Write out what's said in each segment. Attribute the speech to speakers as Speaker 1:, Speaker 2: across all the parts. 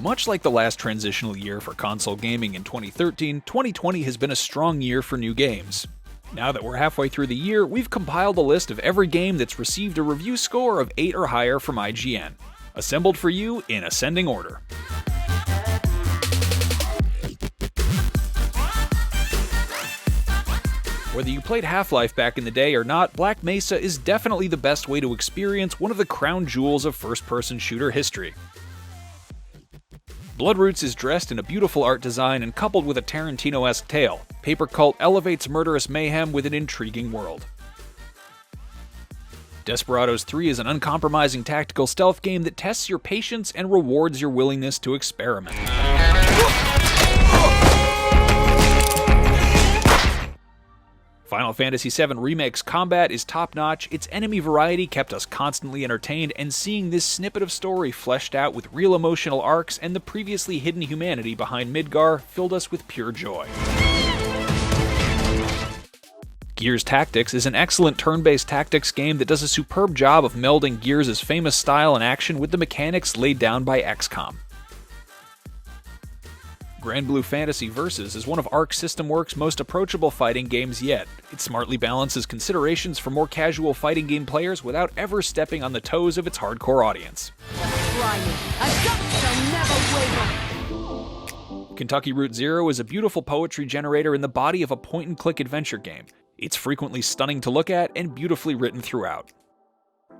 Speaker 1: Much like the last transitional year for console gaming in 2013, 2020 has been a strong year for new games. Now that we're halfway through the year, we've compiled a list of every game that's received a review score of 8 or higher from IGN, assembled for you in ascending order. Whether you played Half-Life back in the day or not, Black Mesa is definitely the best way to experience one of the crown jewels of first-person shooter history. Bloodroots is dressed in a beautiful art design and coupled with a Tarantino-esque tale. Paper Cult elevates murderous mayhem with an intriguing world. Desperados 3 is an uncompromising tactical stealth game that tests your patience and rewards your willingness to experiment. Final Fantasy VII Remake's combat is top-notch, its enemy variety kept us constantly entertained, and seeing this snippet of story fleshed out with real emotional arcs and the previously hidden humanity behind Midgar filled us with pure joy. Gears Tactics is an excellent turn-based tactics game that does a superb job of melding Gears' famous style and action with the mechanics laid down by XCOM. Granblue Fantasy Versus is one of Arc System Works' most approachable fighting games yet. It smartly balances considerations for more casual fighting game players without ever stepping on the toes of its hardcore audience. Kentucky Route Zero is a beautiful poetry generator in the body of a point-and-click adventure game. It's frequently stunning to look at and beautifully written throughout.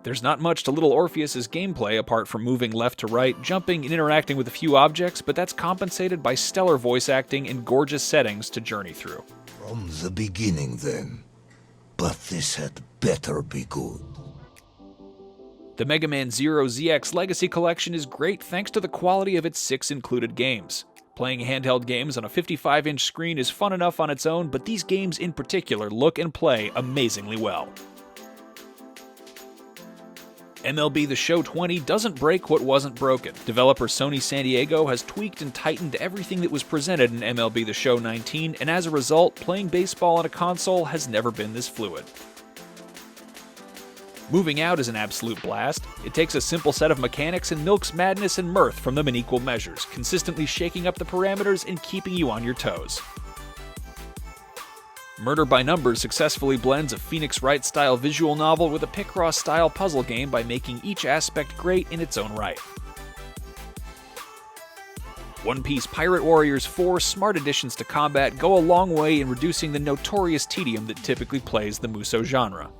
Speaker 1: There's not much to little Orpheus' gameplay apart from moving left to right, jumping, and interacting with a few objects, but that's compensated by stellar voice acting and gorgeous settings to journey through.
Speaker 2: From the beginning then, but this had better be good.
Speaker 1: The Mega Man Zero ZX Legacy Collection is great thanks to the quality of its 6 included games. Playing handheld games on a 55-inch screen is fun enough on its own, but these games in particular look and play amazingly well. MLB The Show 20 doesn't break what wasn't broken. Developer Sony San Diego has tweaked and tightened everything that was presented in MLB The Show 19, and as a result, playing baseball on a console has never been this fluid. Moving Out is an absolute blast. It takes a simple set of mechanics and milks madness and mirth from them in equal measures, consistently shaking up the parameters and keeping you on your toes. Murder by Numbers successfully blends a Phoenix Wright-style visual novel with a Picross-style puzzle game by making each aspect great in its own right. One Piece Pirate Warriors 4 smart additions to combat go a long way in reducing the notorious tedium that typically plays the Musou genre.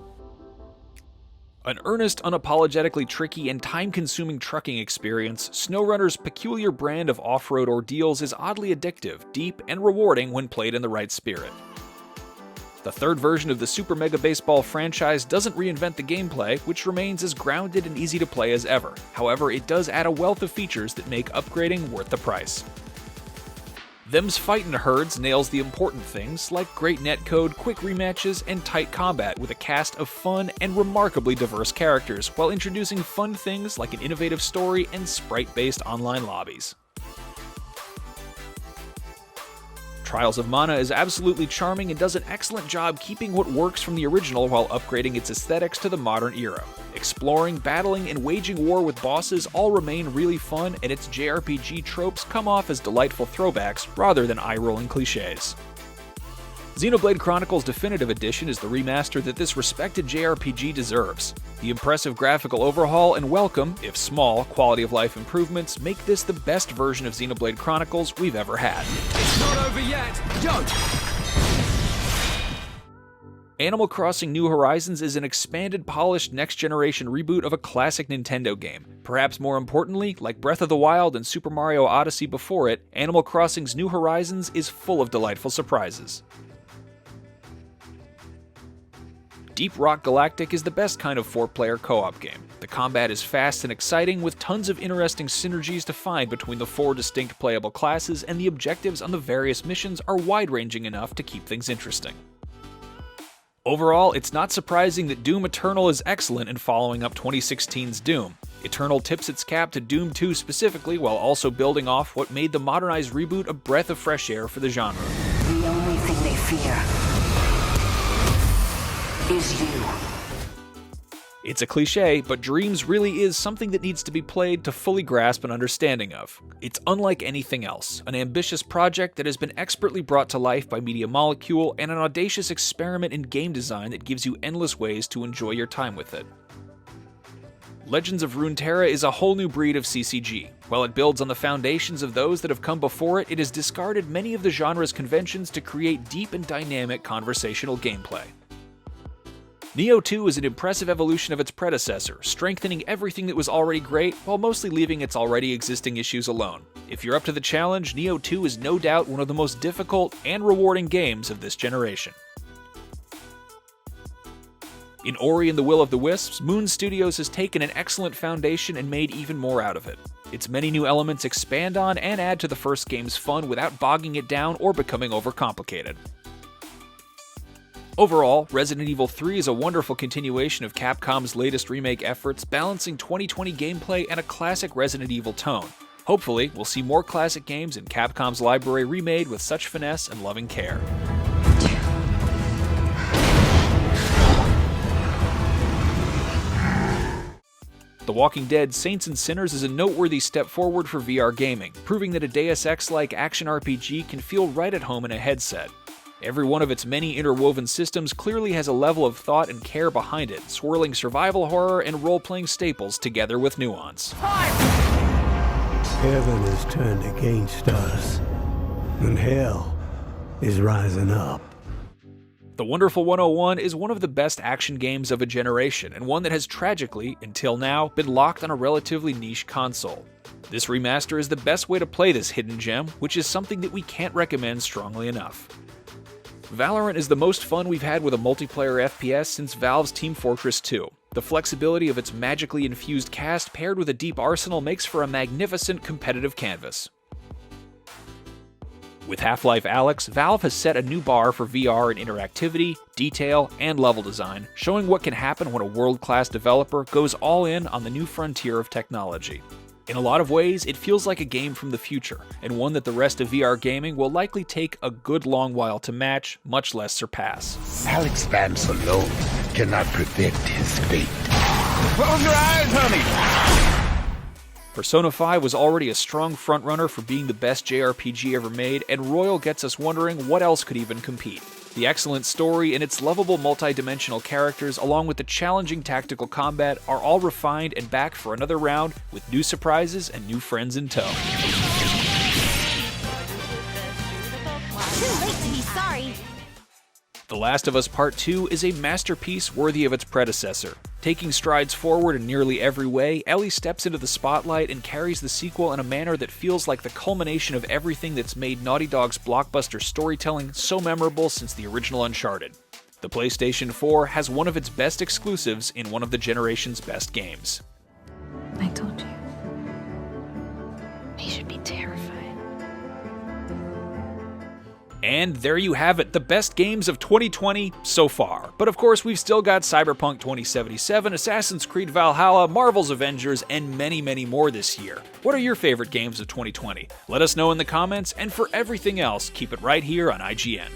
Speaker 1: An earnest, unapologetically tricky, and time-consuming trucking experience, SnowRunner's peculiar brand of off-road ordeals is oddly addictive, deep, and rewarding when played in the right spirit. The third version of the Super Mega Baseball franchise doesn't reinvent the gameplay, which remains as grounded and easy to play as ever. However, it does add a wealth of features that make upgrading worth the price. Them's Fightin' Herds nails the important things like great netcode, quick rematches, and tight combat with a cast of fun and remarkably diverse characters, while introducing fun things like an innovative story and sprite-based online lobbies. Trials of Mana is absolutely charming and does an excellent job keeping what works from the original while upgrading its aesthetics to the modern era. Exploring, battling, and waging war with bosses all remain really fun, and its JRPG tropes come off as delightful throwbacks rather than eye-rolling cliches. Xenoblade Chronicles Definitive Edition is the remaster that this respected JRPG deserves. The impressive graphical overhaul and welcome, if small, quality of life improvements make this the best version of Xenoblade Chronicles we've ever had.
Speaker 3: It's not over yet! Don't!
Speaker 1: Animal Crossing New Horizons is an expanded, polished, next-generation reboot of a classic Nintendo game. Perhaps more importantly, like Breath of the Wild and Super Mario Odyssey before it, Animal Crossing's New Horizons is full of delightful surprises. Deep Rock Galactic is the best kind of 4-player co-op game. The combat is fast and exciting, with tons of interesting synergies to find between the 4 distinct playable classes, and the objectives on the various missions are wide-ranging enough to keep things interesting. Overall, it's not surprising that Doom Eternal is excellent in following up 2016's Doom. Eternal tips its cap to Doom 2 specifically, while also building off what made the modernized reboot a breath of fresh air for the genre.
Speaker 4: The only thing they fear is you.
Speaker 1: It's a cliche, but Dreams really is something that needs to be played to fully grasp an understanding of. It's unlike anything else, an ambitious project that has been expertly brought to life by Media Molecule, and an audacious experiment in game design that gives you endless ways to enjoy your time with it. Legends of Runeterra is a whole new breed of CCG. While it builds on the foundations of those that have come before it, it has discarded many of the genre's conventions to create deep and dynamic conversational gameplay. Nioh 2 is an impressive evolution of its predecessor, strengthening everything that was already great while mostly leaving its already existing issues alone. If you're up to the challenge, Nioh 2 is no doubt one of the most difficult and rewarding games of this generation. In Ori and the Will of the Wisps, Moon Studios has taken an excellent foundation and made even more out of it. Its many new elements expand on and add to the first game's fun without bogging it down or becoming overcomplicated. Overall, Resident Evil 3 is a wonderful continuation of Capcom's latest remake efforts, balancing 2020 gameplay and a classic Resident Evil tone. Hopefully, we'll see more classic games in Capcom's library remade with such finesse and loving care. The Walking Dead Saints and Sinners is a noteworthy step forward for VR gaming, proving that a Deus Ex-like action RPG can feel right at home in a headset. Every one of its many interwoven systems clearly has a level of thought and care behind it, swirling survival horror and role-playing staples together with nuance.
Speaker 4: Heaven is turned against us, and hell is rising up.
Speaker 1: The Wonderful 101 is one of the best action games of a generation, and one that has tragically, until now, been locked on a relatively niche console. This remaster is the best way to play this hidden gem, which is something that we can't recommend strongly enough. Valorant is the most fun we've had with a multiplayer FPS since Valve's Team Fortress 2. The flexibility of its magically infused cast paired with a deep arsenal makes for a magnificent competitive canvas. With Half-Life Alyx, Valve has set a new bar for VR in interactivity, detail, and level design, showing what can happen when a world-class developer goes all in on the new frontier of technology. In a lot of ways, it feels like a game from the future, and one that the rest of VR gaming will likely take a good long while to match, much less surpass.
Speaker 2: Alyx Vance alone cannot prevent his fate.
Speaker 3: Close your eyes, honey!
Speaker 1: Persona 5 was already a strong frontrunner for being the best JRPG ever made, and Royal gets us wondering what else could even compete. The excellent story and its lovable multi-dimensional characters, along with the challenging tactical combat, are all refined and back for another round with new surprises and new friends in tow.
Speaker 5: Too late to be sorry.
Speaker 1: The Last of Us Part 2 is a masterpiece worthy of its predecessor. Taking strides forward in nearly every way, Ellie steps into the spotlight and carries the sequel in a manner that feels like the culmination of everything that's made Naughty Dog's blockbuster storytelling so memorable since the original Uncharted. The PlayStation 4 has one of its best exclusives in one of the generation's best games.
Speaker 5: I told you. He should be terrified.
Speaker 1: And there you have it, the best games of 2020 so far. But of course, we've still got Cyberpunk 2077, Assassin's Creed Valhalla, Marvel's Avengers, and many, many more this year. What are your favorite games of 2020? Let us know in the comments, and for everything else, keep it right here on IGN.